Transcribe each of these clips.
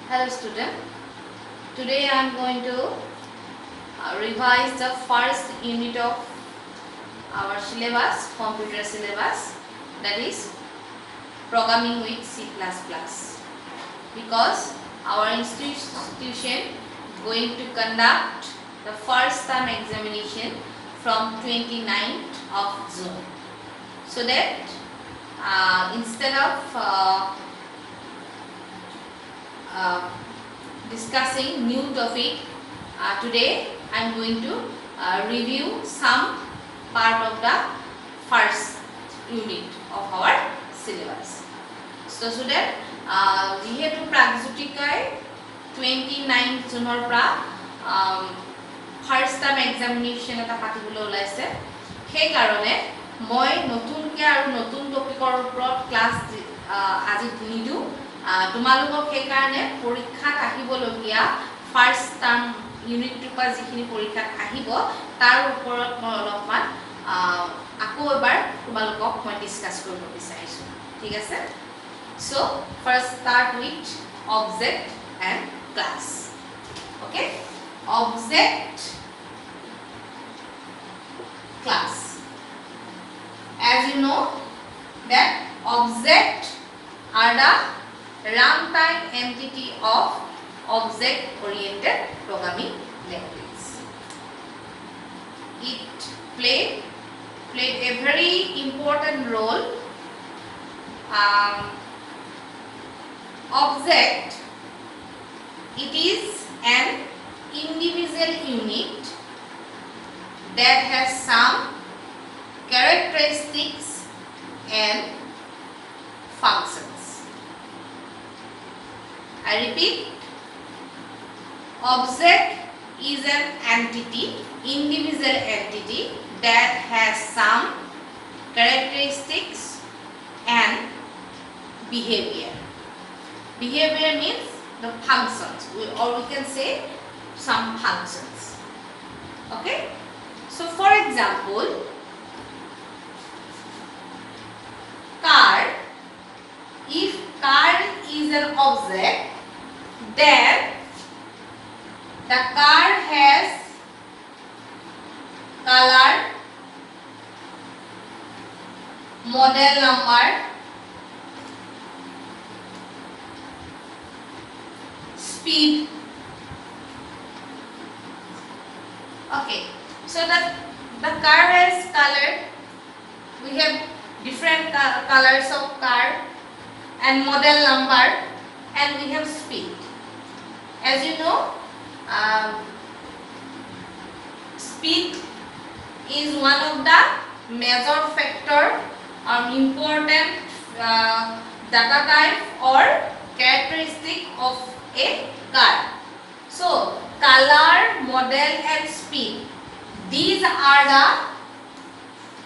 Hello student, today I am going to revise the first unit of our syllabus, computer syllabus, that is programming with C++, because our institution going to conduct the first term examination from 29th of June, so that instead of discussing new topic, today I am going to review some part of the first unit of our syllabus. So student, jihetu pragjotikai 29th June first term examination eta patibole olaise, সেই কারণে মই নতুনকে আৰু নতুন টপিকৰ ওপৰত class আজি নিদু তোমালোকক সেই কাৰণে পৰীক্ষাত আহিবলগীয়া ফাৰ্ষ্ট টাৰ্ম ইউনিটটোৰ পৰা যিখিনি পৰীক্ষাত আহিব তাৰ ওপৰত মই অলপমান আকৌ এবাৰ তোমালোকক মই ডিসকাস কৰিব বিচাৰিছো, ঠিক আছে? So first start with object and class. Okay, object class. As you know that object are the runtime entity of object oriented programming language. It played a very important role. Object, it is an individual unit that has some characteristics and functions. I repeat, object is an entity, individual entity that has some characteristics and behavior. Behavior means the functions, or we can say some functions. Okay? So for example, car, if car is an object, then the car has color, model number, speed. Okay. So the car has color, we have different colors of car and model number, and we have speed. As you know, speed is one of the major factor or important data type or characteristic of a car. So color, model and speed, these are the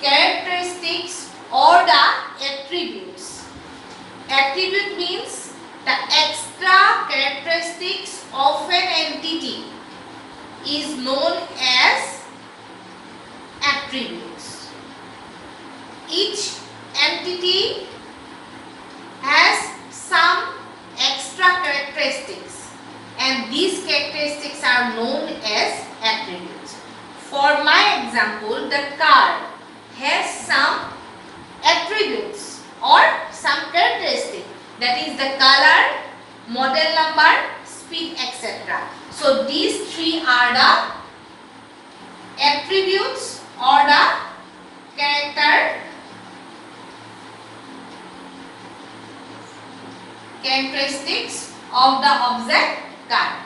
characteristics or the attributes. Attribute means the extra characteristics of an entity is known as attributes. Each entity has some extra characteristics, and these characteristics are known as attributes. For my example, the car has some attributes or some characteristics, that is the color, model number, speed, etc. So these three are the attributes or the characteristics of the object car.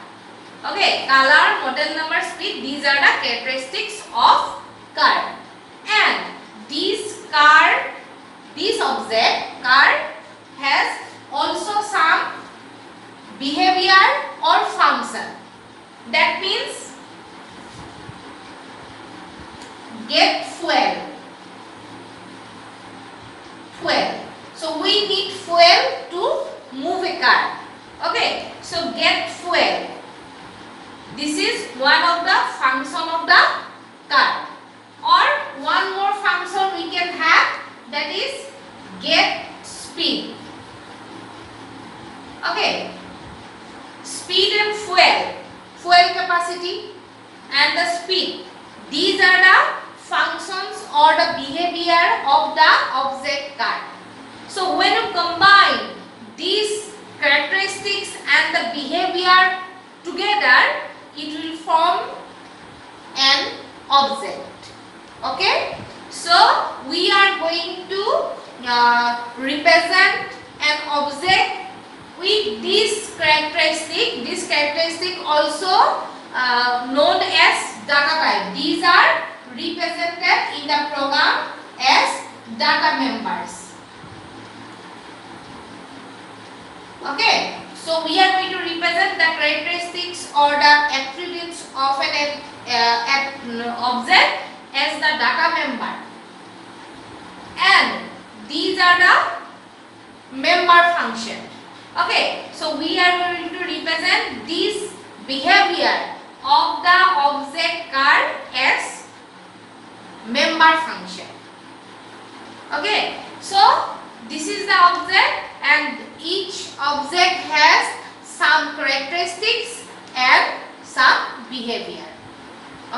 Okay, color, model number, speed, these are the characteristics of car. And this object car has also some behavior or function. That means get fuel. So we need fuel to move a car. Okay, so get fuel. This is one of the function of the car. Or one more function we can have, that is get speed. Okay, fuel capacity and the speed. These are the functions or the behavior of the object card. So when you combine these characteristics and the behavior together, it will form an object. Okay, so we are going to represent an object with this characteristic also known as data type. These are represented in the program as data members. Okay, so we are going to represent the characteristics or the attributes of an object as the data member, and these are the member function. Okay, so we are going to represent this behavior of the object card as member function. Okay, so this is the object, and each object has some characteristics and some behavior.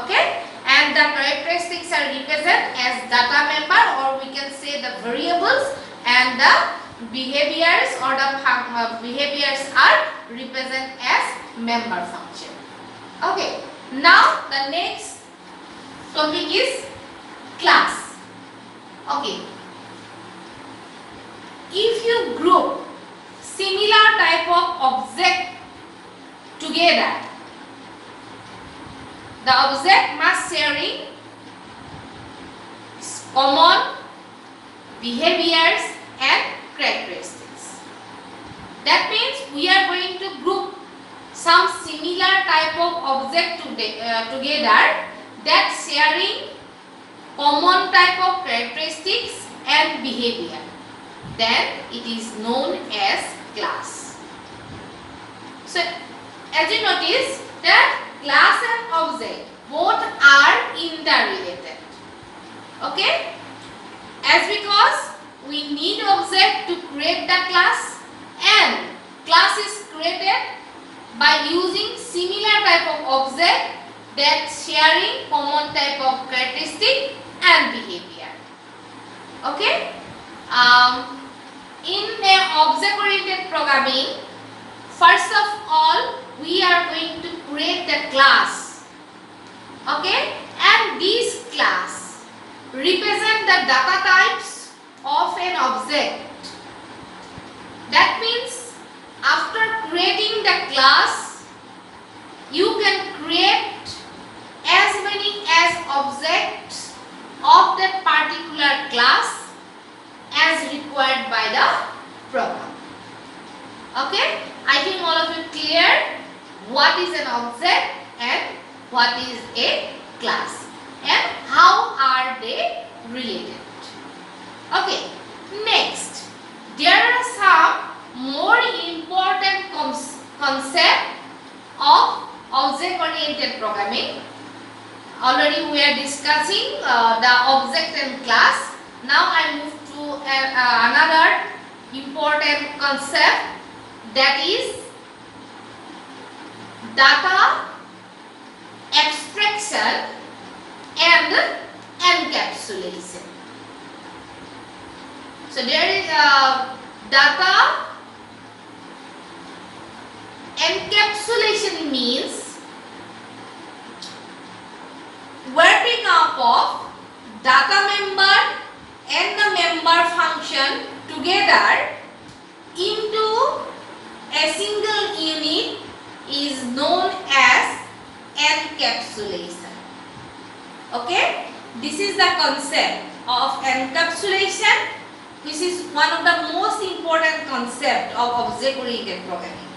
Okay, and the characteristics are represented as data member, or we can say the variables, and the behaviors or the behaviors are represented as member function. Okay, now the next topic is class. Okay, if you group similar type of object together, the object must sharing common behaviors and characteristics. That means we are going to group some similar type of object together that sharing common type of characteristics and behavior. Then it is known as class. So as you notice that class and object both are interrelated. Okay, as because we need object to create the class, and class is created by using similar type of object that sharing common type of characteristic and behavior. Okay, in an object oriented programming, first of all we are going to create the class. Okay, and this class represent the data types of an object. That means after creating the class, you can create as many as objects of that particular class as required by the program. Okay, I think all of you clear what is an object and what is a class and how are they related. Okay, next there are some more important concept of object oriented programming. Already we are discussing the object and class. Now I move to another important concept, that is data abstraction and encapsulation. So there is data encapsulation means working up of data member and the member function together into a single unit is known as encapsulation. Okay, this is the concept of encapsulation, which is one of the most important concept of object-oriented programming.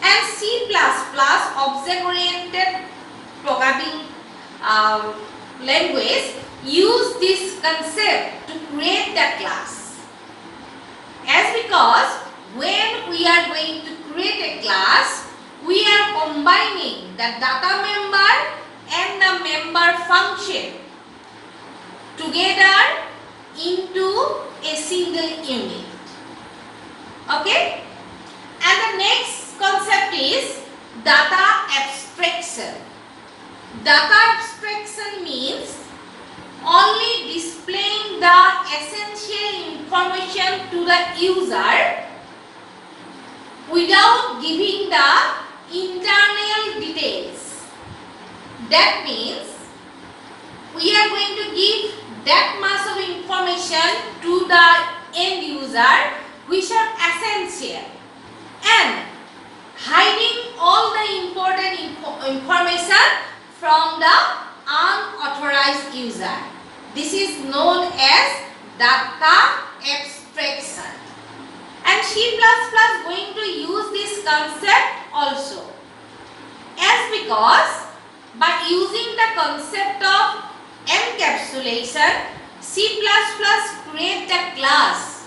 And C++ object-oriented programming language use this concept to create the class. As because when we are going to create a class, we are combining the data member and the member function together into a single unit. Okay, and the next concept is data abstraction. Data abstraction means only displaying the essential information to the user without giving the internal details. That means we are going to give that much of information to the end user which are essential and hiding all the important information from the unauthorized user. This is known as data abstraction. And C++ going to use this concept also. As because by using the concept of encapsulation, C++ create the class.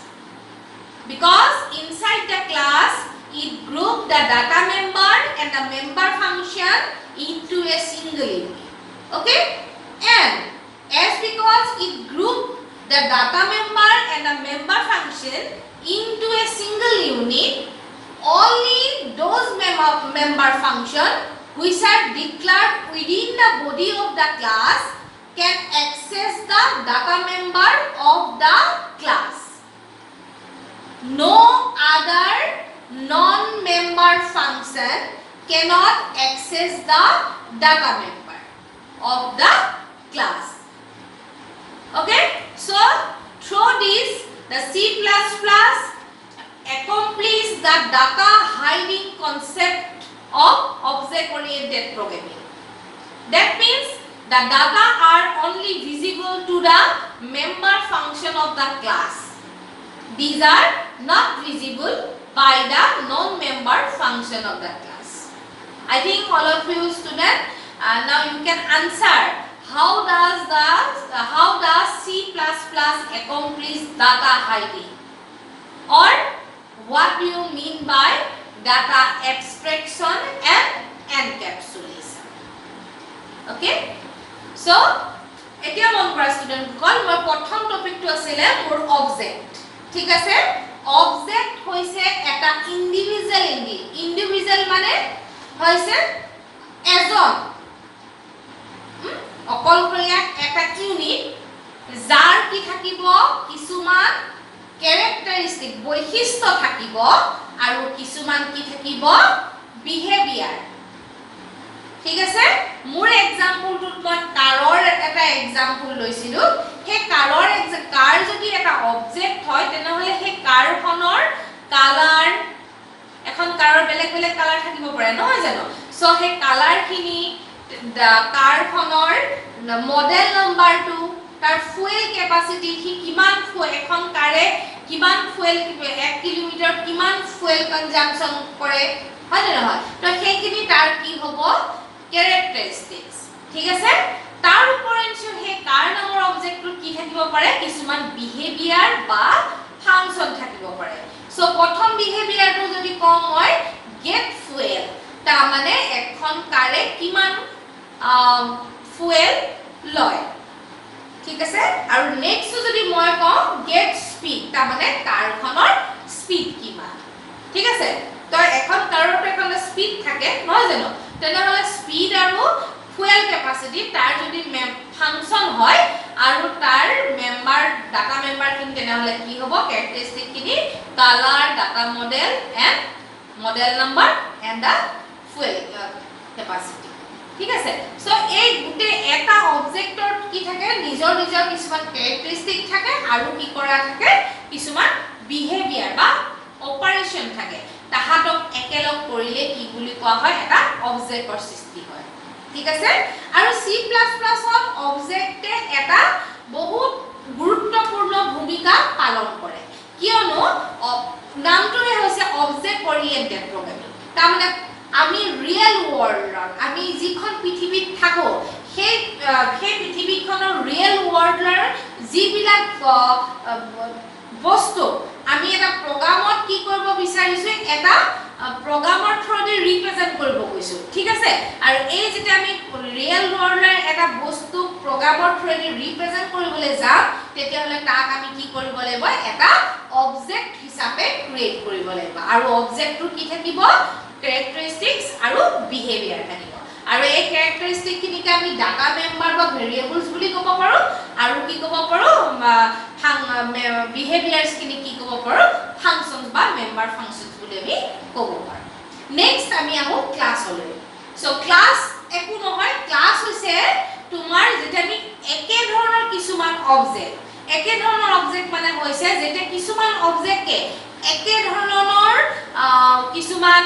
Because inside the class, it group the data member and the member function into a single unit. Okay? And as because it group the data member and the member function into a single unit, only those member function which are declared within the body of the class can access the data member of the class. No other non-member function cannot access the data member of the class. Okay? So, through this, the C++ accomplish the data hiding concept of object-oriented programming. That means the data are only visible to the member function of the class. These are not visible by the non-member function of the class. I think all of you students now you can answer how does C++ accomplish data hiding, or what do you mean by data abstraction and encapsulation. Okay, so এতিয়া মন কৰা student call মই প্ৰথম টপিকটো আছিল মোৰ object. ঠিক আছে, অবজেক্ট হৈছে এটা ইন্ডিভিজুৱেল মানে হৈছে এজন অকলশৰীয়া এটা ইউনিট যাৰ কি থাকিব কিছুমান ক্যাৰেক্টাৰিষ্টিক বৈশিষ্ট্য থাকিব আৰু কিছুমান কি থাকিব বিহেভিয়াৰ। ঠিক আছে, মোৰ এক্সাম্পলটোত মই কাৰৰ এটা এক্সাম্পল লৈছিলো। হে কাৰ যদি এটা অবজেক্ট হয় তেনেহলে হে কাৰখনৰ কালাৰ, এখন কাৰৰ বেলেগ বেলেগ কালাৰ থাকিব পাৰে নহয় জানো। সো হে কালাৰখিনি, কাৰখনৰ মডেল নাম্বাৰটো, তাৰ ফুয়েল কেপাসিটি, হি কিমান এখন কাৰে কিমান ফুয়েল 1 কিলোমিটাৰ কিমান ফুয়েল কনজাম্পশন কৰে হয় না নহয়। তো সেইখিনি তাৰ কি হ'ব characteristics। ঠিক আছে, তাৰ উপৰঞ্চি হে কাৰ নামৰ অবজেক্টটো কি থাকিব পাৰে কিছুমান বিহেভিয়াৰ বা ফাংচন থাকিব পাৰে। সো প্ৰথম বিহেভিয়াৰটো যদি কম হয় গেট ফুয়েল, তাৰ মানে এখন কাৰে কিমান ফুয়েল লয়। ঠিক আছে, আৰু নেক্সট যদি মই কওঁ গেট স্পিড, তাৰ মানে কাৰখনৰ স্পিড কিমান। ঠিক আছে, তো এখন কাৰৰ এখন স্পিড থাকে নহয় জানো, তেনেহলে স্পিড আৰু ফুয়েল কেপাসিটি তাৰ যদি ফাংচন হয় আৰু তাৰ মেম্বাৰ ডাটা মেম্বাৰ কিন তেনেহলে কি হ'ব ক্যাৰেক্টাৰিষ্টিক কিনি colour, data model and model number and the fuel capacity. ঠিক আছে, সো এই গুটে এটা অবজেক্টৰ কি থাকে নিজৰ কিছুমান ক্যাৰেক্টাৰিষ্টিক থাকে আৰু কি কৰা থাকে কিছুমান বিহেভিয়াৰ বা অপাৰেশন থাকে। তাহাতক একেলগ কৰিলে কি বুলি কোৱা হয় এটা অবজেক্টৰ সৃষ্টি হয়। ঠিক আছে, আৰু C++ত অবজেক্টে এটা বহুত গুৰুত্বপূৰ্ণ ভূমিকা পালন কৰে, কিয়নো নামটোৱে হৈছে অবজেক্ট ওৰিয়েন্টেড প্ৰগ্ৰামিং। তাৰমানে আমি ৰিয়েল ওয়াৰ্ল্ডত আমি যিখন পৃথিৱীত থাকো সেই পৃথিৱীখনৰ ৰিয়েল ওয়াৰ্ল্ডৰ যিবিলাক বস্তু আমি এটা প্ৰগ্ৰামত কি কৰিব বিচাৰিছো, এটা প্ৰগ্ৰামৰ থ্ৰুদি ৰিপ্ৰেজেন্ট কৰিব কৈছো। ঠিক আছে, আৰু এই যেটা আমি ৰিয়েল ওয়াৰ্ল্ডৰ এটা বস্তু প্ৰগ্ৰামৰ থ্ৰুদি ৰিপ্ৰেজেন্ট কৰিবলৈ যাম তেতিয়াহলে তাক আমি কি কৰিব লাগিব এটা অবজেক্ট হিচাপে ক্ৰিয়েট কৰিব লাগিব। আৰু অবজেক্টটো কি থাকিব ক্যাৰেক্টাৰিষ্টিক্স আৰু বিহেভিয়াৰ থাকিব আৰু এই ক্যাৰেক্টাৰিষ্টিক খিনিকে আমি ডাটা মেম্বাৰ বা ভেৰিয়েবলছ বুলি ক'ব পাৰো আৰু কি ক'ব পাৰো বিহেভিয়াৰছ খিনি কি ক'ব পাৰো ফাংচনছ বা মেম্বাৰ ফাংচনছ বুলি আমি ক'ব পাৰো নেক্সট আমি আহো ক্লাছলৈ সো ক্লাছ একো নহয় ক্লাছ হৈছে তোমাৰ যেটা আমি একে ধৰণৰ কিছুমান অবজেক্ট একে ধৰণৰ অবজেক্ট মানে হৈছে যেটা কিছুমান অবজেক্টকে একে ধৰণৰ কিছুমান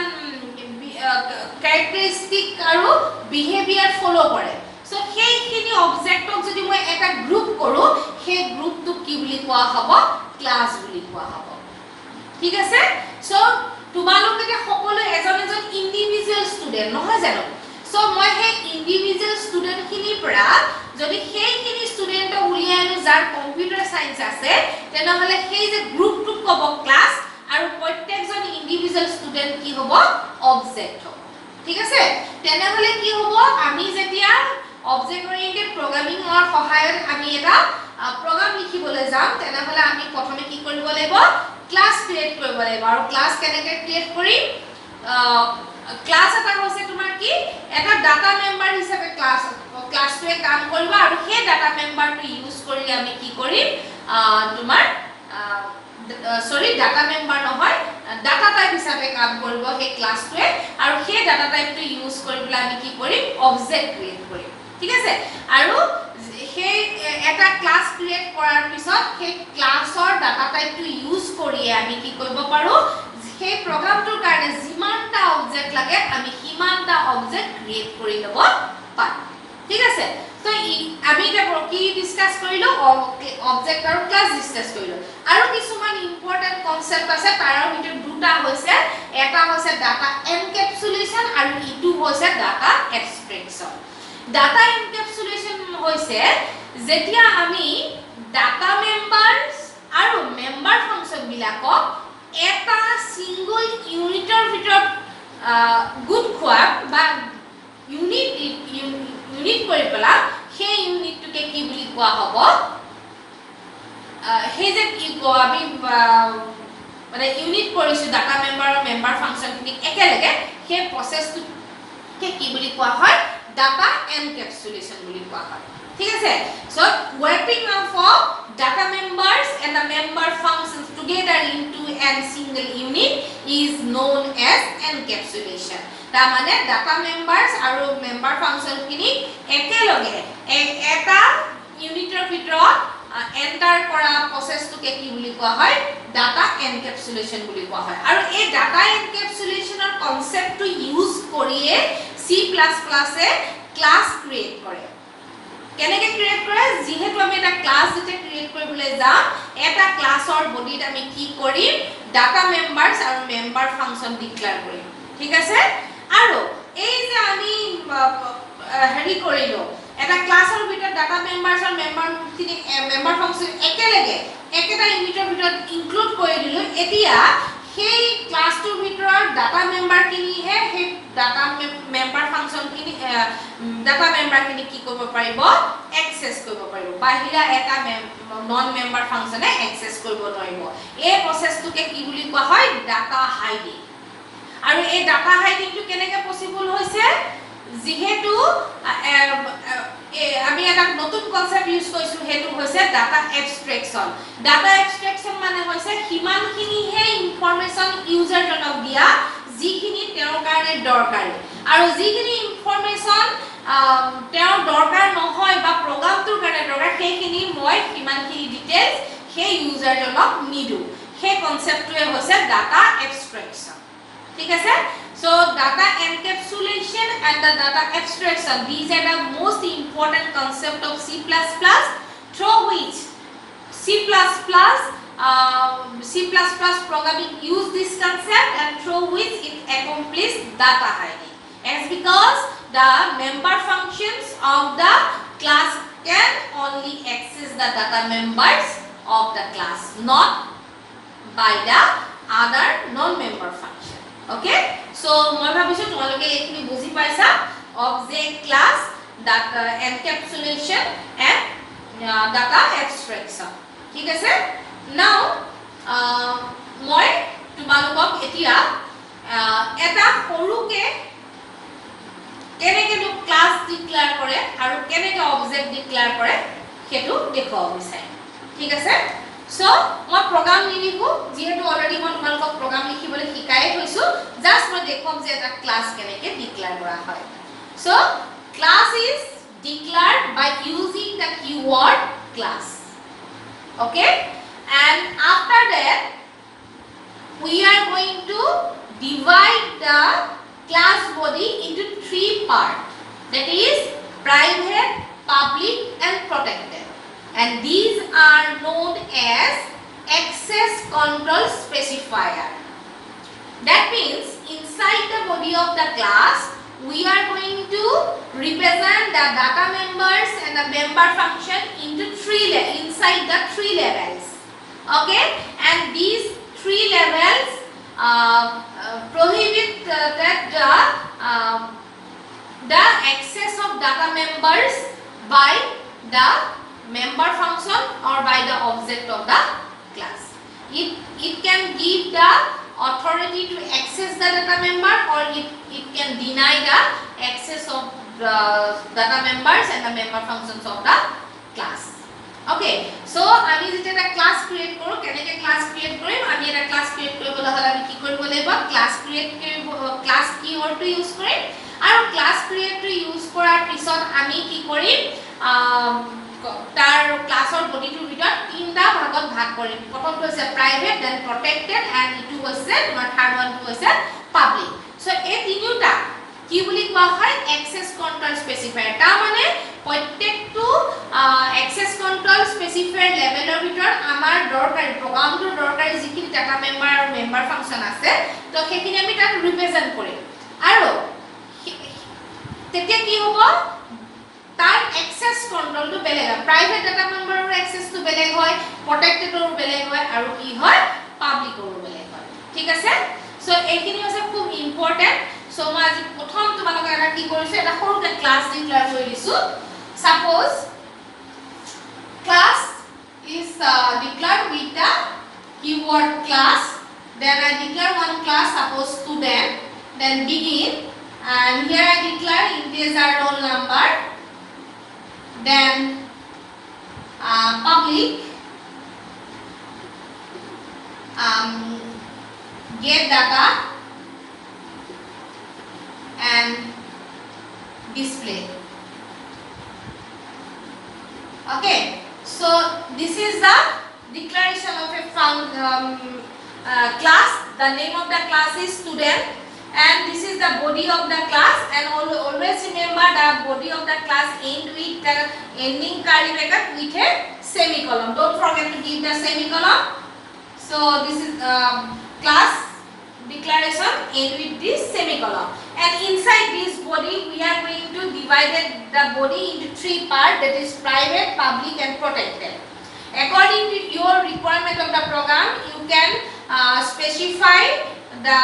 characteristic আৰু behavior follow কৰে সো সেইখিনি অবজেক্টক যদি মই এটা গ্ৰুপ কৰো সেই গ্ৰুপটো কি বুলি কোৱা হ'ব ক্লাছ বুলি কোৱা হ'ব ঠিক আছে সো তোমালোকে যে সকলো এজন ইন্ডিভিজুৱেল ষ্টুডেন্ট নহয় জানো সো মই সেই ইন্ডিভিজুৱেল ষ্টুডেন্ট খিনিৰ পৰা যদি সেইখিনি ষ্টুডেন্টক উলিয়াই আনো যাৰ কম্পিউটাৰ সায়েন্স আছে তেনেহলে সেই যে গ্ৰুপটোক ক'ব ক্লাছ আৰু প্ৰত্যেকজন ইন্ডিভিজুৱেল ষ্টুডেন্ট কি হ'ব অবজেক্ট হ'ব ঠিক আছে তেনেহলে কি হ'ব আমি যেতিয়া অবজেক্ট ওৰিয়েন্টেড প্ৰগ্ৰামিংৰ সহায়ত আমি এটা প্ৰগ্ৰাম লিখিবলৈ যাম তেনেহলে আমি প্ৰথমে কি কৰিব লাগিব ক্লাছ ক্ৰিয়েট কৰিব লাগিব আৰু ক্লাছ কেনেকৈ ক্ৰিয়েট কৰিম ক্লাছ এটা হৈছে তোমাৰ কি এটা ডাটা মেম্বাৰ হিচাপে ক্লাছটোৱে কাম কৰিব আৰু সেই ডাটা মেম্বাৰটো ইউজ কৰি আমি কি কৰিম তোমাৰ সৰি ডাটা মেম্বাৰ নহয় ডাটা টাইপ হিচাপে কাম কৰিব সেই ক্লাছটোৱে আৰু সেই ডাটা টাইপটো ইউজ কৰিবলৈ আমি কি কৰিম অবজেক্ট ক্ৰিয়েট কৰিম ঠিক আছে আৰু সেই এটা ক্লাছ ক্ৰিয়েট কৰাৰ পিছত সেই ক্লাছৰ ডাটা টাইপটো ইউজ কৰি আমি কি কৰিব পাৰো সেই প্ৰগ্ৰামটোৰ কাৰণে যিমানটা অবজেক্ট লাগে আমি সিমানটা অবজেক্ট ক্ৰিয়েট কৰি ল'ব পাৰো ঠিক আছে তো আমি এটা কি ডিসকাস কৰিলো অবজেক্ট আৰু ক্লাছ ডিসকাস কৰিলো আৰু কিছুমান ইম্পৰ্টেন্ট কনসেপ্ট আছে তাৰ ভিতৰত দুটা হৈছে এটা হৈছে ডাটা এনকেপসুলেশন আৰু ইটো হৈছে ডাটা এবষ্ট্ৰেকশন ডাটা এনকেপসুলেশন হৈছে যেতিয়া আমি ডাটা মেম্বাৰছ আৰু মেম্বাৰ ফাংচন বিলাকক এটা সিঙ্গল ইউনিটৰ ভিতৰত গুড খোৱা বা ইউনিট কৰি পেলা সেই ইউনিটটোকে কি বুলি কোৱা হ'ব হে যে কি আমি মানে ইউনিট কৰিছো ডাটা মেম্বাৰ আৰু মেম্বাৰ ফাংচন খিনি একেলগে সেই প্ৰসেসটোকে কি বুলি কোৱা হয় ডাটা এনকেপসুলেশন বুলি কোৱা হয় ঠিক আছে so wrapping up of data members and the member functions together into a single unit is known as encapsulation ta mane data members aru member function kini ekeloge eta unitor bhitorot enter kora process to ke ki buli koa hoy data encapsulation buli koa hoy aru ei data encapsulation or concept to use koriye C++ e class create kore কেনেকৈ create কৰে যেহেতু আমি এটা class যেটা create কৰিবলৈ যাম এটা ক্লাসৰ বডিত আমি কি কৰিম ডাটা মেম্বাৰছ আৰু মেম্বাৰ ফাংচন ডিক্লেয়াৰ কৰিম ঠিক আছে আৰু এই যে আমি হেৰি কৰিলো এটা ক্লাসৰ ভিতৰত ডাটা মেম্বাৰছ আৰু মেম্বাৰ ফাংচন একেলগে একেটা ইউনিটৰ ভিতৰত ইনক্লুড কৰি দিলো এতিয়া সেই ক্লাসটোৰ ভিতৰৰ ডাটা মেম্বাৰ কিনিহে সেই ডাটা মেম্বাৰ ফাংচন কিনি ডাটা মেম্বাৰ কিনি কি কৰিব পাৰিব এক্সেস কৰিব পাৰিব বাহিৰা এটা নন মেম্বাৰ ফাংচনে এক্সেস কৰিব নোৱাৰিব এই প্ৰসেসটোকে কি বুলি কোৱা হয় ডাটা হাইডিং আৰু এই ডাটা হাইডিংটো কেনেকৈ পসিবল হৈছে যেহেতু আমি এটা নতুন কনসেপ্ট ইউজ কৰিছো হেতু হৈছে ডাটা এবষ্ট্ৰেকশন মানে হৈছে কিমানখিনি হে ইনফৰমেশন ইউজাৰ জনক দিয়া যিখিনি তেওঁৰ কাৰণে দৰকাৰী আৰু যিখিনি ইনফৰমেশন তেওঁৰ দৰকাৰ নহয় বা প্ৰগ্ৰামটোৰ কাৰণে দৰকাৰ সেইখিনি মই কিমানখিনি ডিটেইলছ সেই ইউজাৰ জনক নিদু সেই কনসেপ্টটোৱে হৈছে ডাটা এবষ্ট্ৰেকশন ঠিক আছে so data encapsulation and the data abstraction these are the most important concept of C++ through which C++ programming use this concept and through which it accomplish data hiding as because the member functions of the class can only access the data members of the class not by the other non-member function okay so মই ভাবিছো তোমালোকে এইখিনি বুজি পাইছা object class data encapsulation and data abstraction ঠিক আছে now মই তোমালোকক এতিয়া এটা সৰুকে ডিক্লেয়াৰ কৰে আৰু কেনেকৈ অবজেক্ট ডিক্লেয়াৰ কৰে সেইটো দেখুৱাব বিচাৰিম ঠিক আছে সো মই প্ৰগ্ৰাম নিলিখো যেহেতু অলৰেডি মই তোমালোকক প্ৰগ্ৰাম লিখিবলৈ শিকাই থৈছো জাস্ট মই দেখুৱাম যে এটা ক্লাছ কেনেকৈ ডিক্লেয়াৰ কৰা হয় so class is declared by using the keyword class okay and after that we are going to divide the class body into three parts that is private public and protected and these are known as access control specifier that means inside the body of the class we are going to represent the data members and the member function into inside the three levels okay and these three levels prohibit the access of data members by the member function or by the object of the class it can give the authority to access the data member or it can deny the access of the data members and the member functions of the class okay so আমি যেটা একটা class create করব কেনেকে class create কৰিম আমি এটা class create কৰিবলৈ হলে আমি কি কৰিব লাগিব ক্লাস ক্রিয়েট ক্লাস কিওয়ার্ডটো ইউজ কৰিম আৰু ক্লাস ক্রিয়েটটো ইউজ কৰাৰ পিছত আমি কি কৰিম তাৰ ক্লাছৰ বডিটোৰ ভিতৰত তিনটা ভাগত ভাগ কৰিম প্ৰথমটো হৈছে প্ৰাইভেট দেন প্ৰটেক্টেড এন্ড ইটো হৈছে তোমাৰ থাৰ্ড ওয়ানটো হৈছে পাবলিক সো এই তিনিটা কি বুলি কোৱা হয় এক্সেস কন্ট্ৰোল স্পেসিফায়াৰ তাৰ মানে প্ৰত্যেকটো এক্সেস কন্ট্ৰোল স্পেসিফায়াৰ লেভেলৰ ভিতৰত আমাৰ দৰকাৰী প্ৰগ্ৰামটোৰ দৰকাৰী যিখিনি ডাটা মেম্বাৰ আৰু মেম্বাৰ ফাংচন আছে তো সেইখিনি আমি তাত ৰিপ্ৰেজেন্ট কৰিম আৰু তেতিয়া কি হ'ব তার এক্সেস কন্ট্রোলটো বেলেগ হয় প্রাইভেট ডাটা মেম্বাৰৰ এক্সেসটো বেলেগ হয় প্ৰটেক্টেডৰ বেলেগ হয় আৰু কি হয় পাবলিকৰ বেলেগ হয় ঠিক আছে সো এইখিনি হৈছে খুব ইম্পৰ্টেন্ট সো মই আজি প্ৰথম তোমালোকক এটা কি কৰিছো এটা সৰুকে ক্লাছ ডিক্লেয়াৰ কৰি দিছো suppose class is declared with the keyword class then I declare one class suppose student then begin and here I declare integer roll number then public get data and display okay so this is the declaration of a class the name of the class is student and this is the body of the class and always remember the body of the class end with the ending curly bracket with a semicolon don't forget to give the semicolon so this is class declaration end with this semicolon and inside this body we are going to divide the body into three parts that is private public and protected according to your requirement of the program you can specify the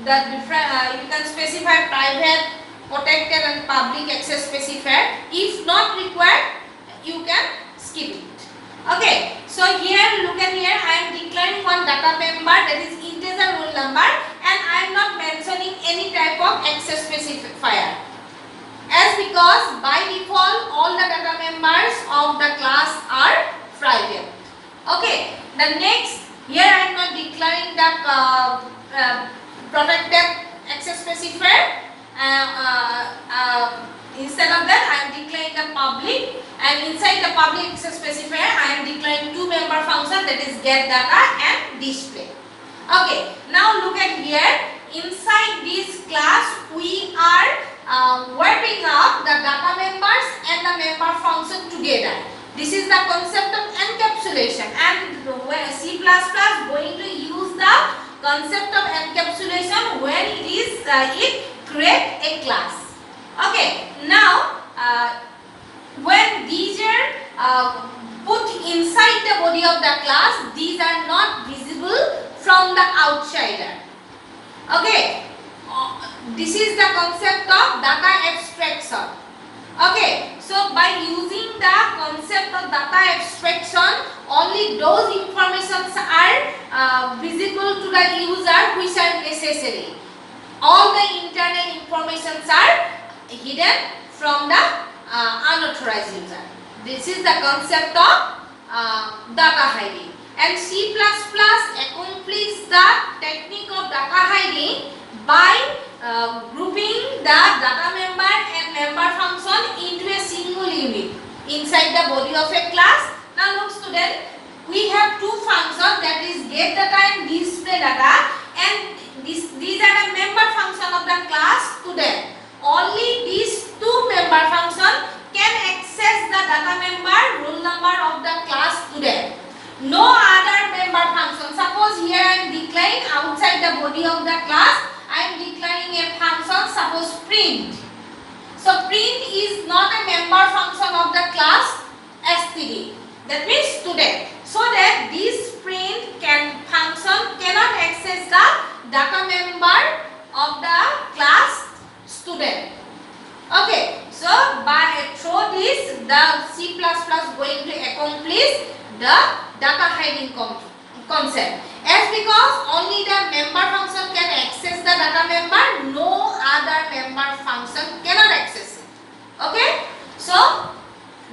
different you can specify private protected and public access specifier if not required you can skip it okay so here look at here I am declaring one data member that is integer roll number and I am not mentioning any type of access specifier as because by default all the data members of the class are private okay the next here I am not declaring the protected access specifier instead of that I am declaring the public and inside the public access specifier I am declaring two member function that is get data and display okay now look at here inside this class we are wrapping up the data members and the member function together this is the concept of encapsulation and C++ going to use the concept of encapsulation when it create a class okay now when these are put inside the body of the class these are not visible from the outsider okay this is the concept of data abstraction okay so by using the concept of data abstraction only those informations are visible to the user which are necessary all the internal informations are hidden from the unauthorized user. This is the concept of data hiding. And C++ accomplishes the technique of data hiding by grouping the data member and member function into a single unit inside the body of a class. Now look student, we have two functions, that is get data and display data, and these are the member function of the class student. Only these two member function can access the data member roll number of the class student. No other member function. Suppose here I am declaring outside the body of the class, I am declaring a function, suppose print. So print is not a member function of the class std, that means student. So that this print function cannot access the data member of the class student. Okay, so through this the C++ going to accomplish the data hiding concept. As because only the member function can access the data member, no other member function cannot access it. Okay, so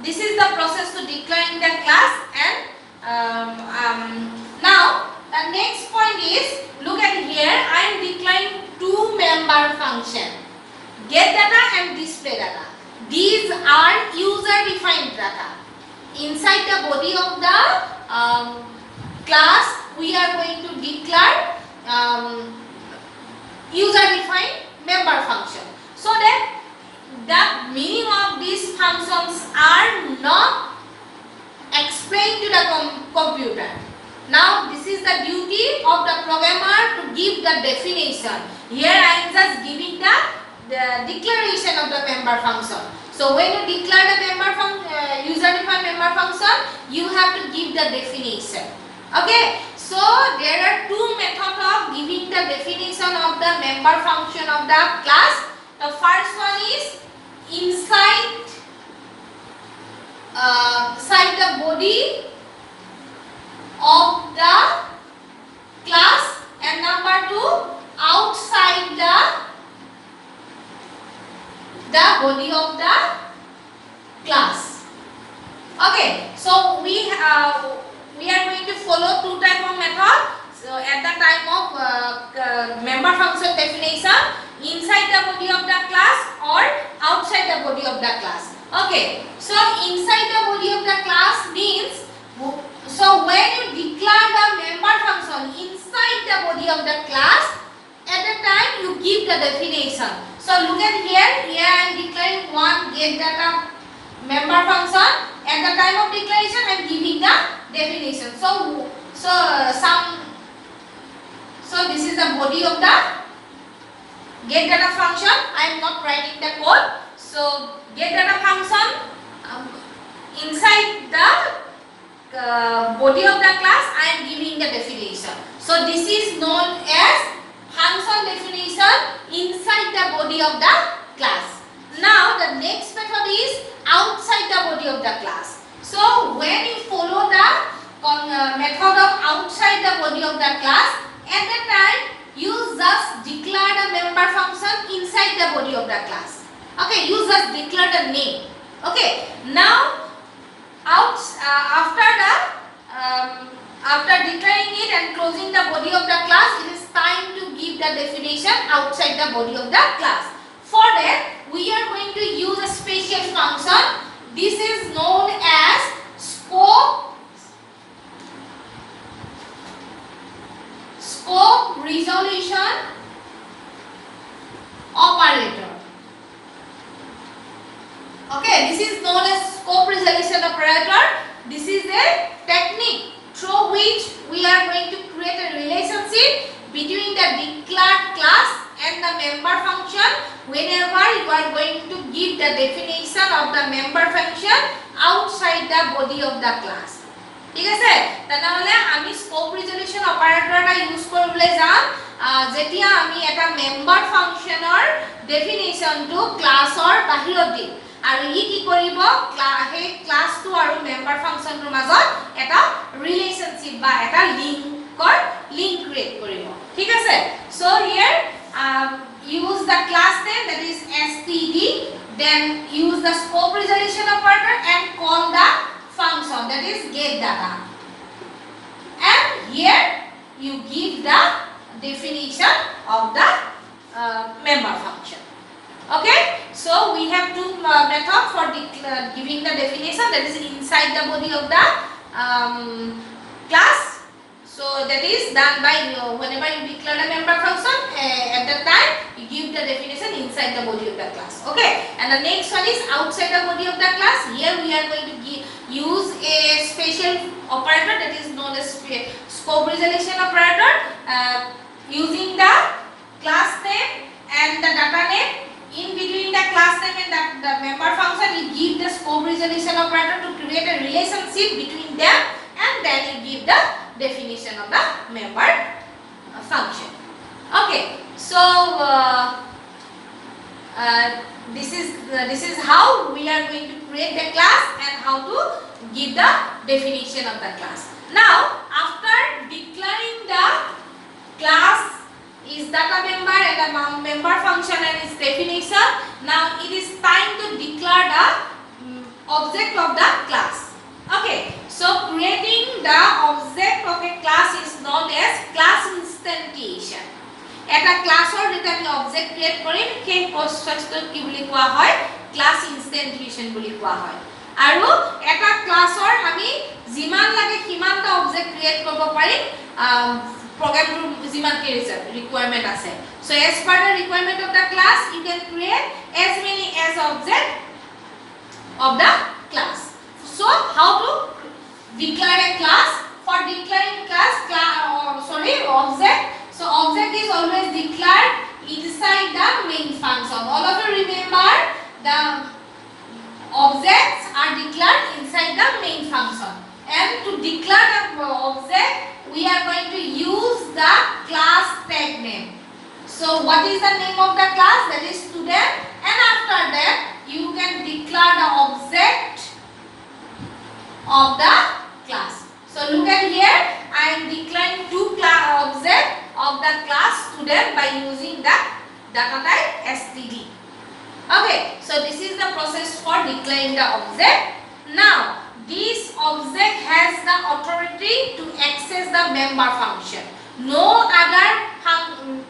this is the process to declaring the class. And now the next point is, look at here, I am declaring two member function, get data and display data. These are user defined data. Inside the body of the class, we are going to declare user defined member function, so that the meaning of these functions are not explained to the computer. Now this is the duty of the programmer to give the definition. Here I am just giving the declaration of the member function. So when you declare the user defined member function, you have to give the definition. Okay, so there are two methods of giving the definition of the member function of the class. The first one is inside the body of the class, and number two, outside the body of the class. Okay, so we are going to follow two type of method. So at the time of member function definition, inside the body of the class or outside the body of the class. Okay, so inside the body of the class means, so when you declare the member function inside the body of the class, at the time you give the definition. So look at here I am declaring one get data member function. At the time of declaration I am giving the definition. So this is the body of the get data function. I am not writing the code. So get data function inside the body of the class I am giving the definition. So this is known as function definition inside the body of the class. Now the next method is outside the body of the class. So when you follow the method of outside the body of the class, at the time you just declare the member function inside the body of the class. Okay, you just declare the name. Okay, now after declaring it and closing the body of the class, it is time to give the definition outside the body of the class. For that, we are going to use a special function. This is known as scope resolution operator. Okay, this is known as scope resolution operator. This is a technique through which we are going to create a relationship between the declared class and the member function whenever you are going to give the definition of the member function outside the body of the class. ঠিক আছে, তাহলে আমি scope resolution অপারেটৰটা use কৰিবলৈ যাম যেতিয়া আমি এটা member ফাংচনৰ ডেফিনিশনটো ক্লাছৰ বাহিৰত দিম আৰু ই কি কৰিব সেই ক্লাছটো আৰু মেম্বাৰ ফাংচনটোৰ মাজত এটা ৰিলেশনশিপ বা এটা লিংক ক্ৰিয়েট কৰিব। ঠিক আছে, so here use the class name, that is std, then the scope resolution operator and call the function, that is get data. And here you give the definition of the member function. Okay, so we have two methods for giving the definition, that is inside the body of the class. So that is done by whenever you declare a member function, at that time you give the definition inside the body of the class. Okay, and the next one is outside the body of the class. Here we are going to use a special operator that is known as scope resolution operator, using the class name and the data name. In between the class name and the member function, you give the scope resolution operator to create a relationship between them, and then you give the definition of the member function. Okay, so this is how we are going to create the class and how to give the definition of the class. Now, after declaring the class is data member and the member function and its definition, now it is time to declare the object of the class. Okay, so creating the object of a class is known as class instantiation. Eta classor jeta ami object create korim, সেই processটো কি বুলি কোৱা হয়, class instantiation বুলি কোৱা হয়. আৰু এটা ক্লাছৰ আমি যিমান লাগে সিমানটা object create কৰিব পাৰিম program jiman ke requirement ase. So as per the requirement of the class, you can create as many as object of the class. So how to declare a class? For declaring class, object. So object is always declared inside the main function. All of you remember the objects are declared inside the main function. And to declare the object, we are going to use the class tag name. So what is the name of the class? That is student. And after that, you can declare the object of the class. So look at here, I am declaring two objects of the class student by using the data type std. Okay, so this is the process for declaring the object. Now, this object has the authority to access the member function. No other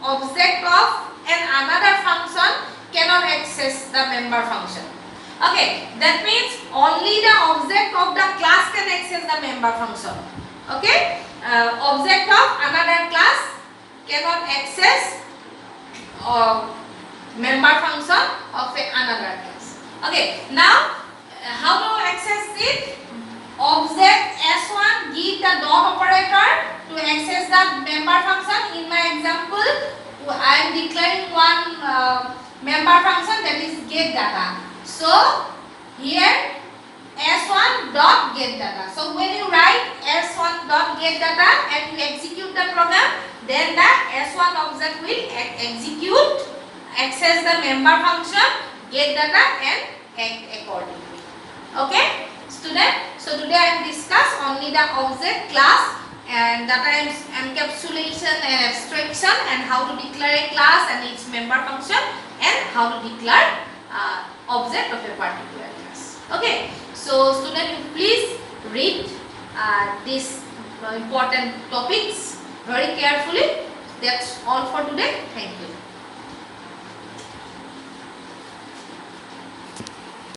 object of another function cannot access the member function. Okay, that means only the object of the class can access the member function. Okay, object of another class cannot access member function of another class. Okay, now how to access it? Object S1 give the dot operator to access the member function. In my example, I am declaring one member function, that is get data. So here S1 dot get data. So when you write S1 dot get data and you execute the program, then the S1 object will execute, access the member function, get data and act accordingly. Okay, student. So today I will discuss only the object, class and data encapsulation and abstraction, and how to declare a class and its member function, and how to declare object of a particular class. Okay, so student, you please read these important topics very carefully. That's all for today. Thank you.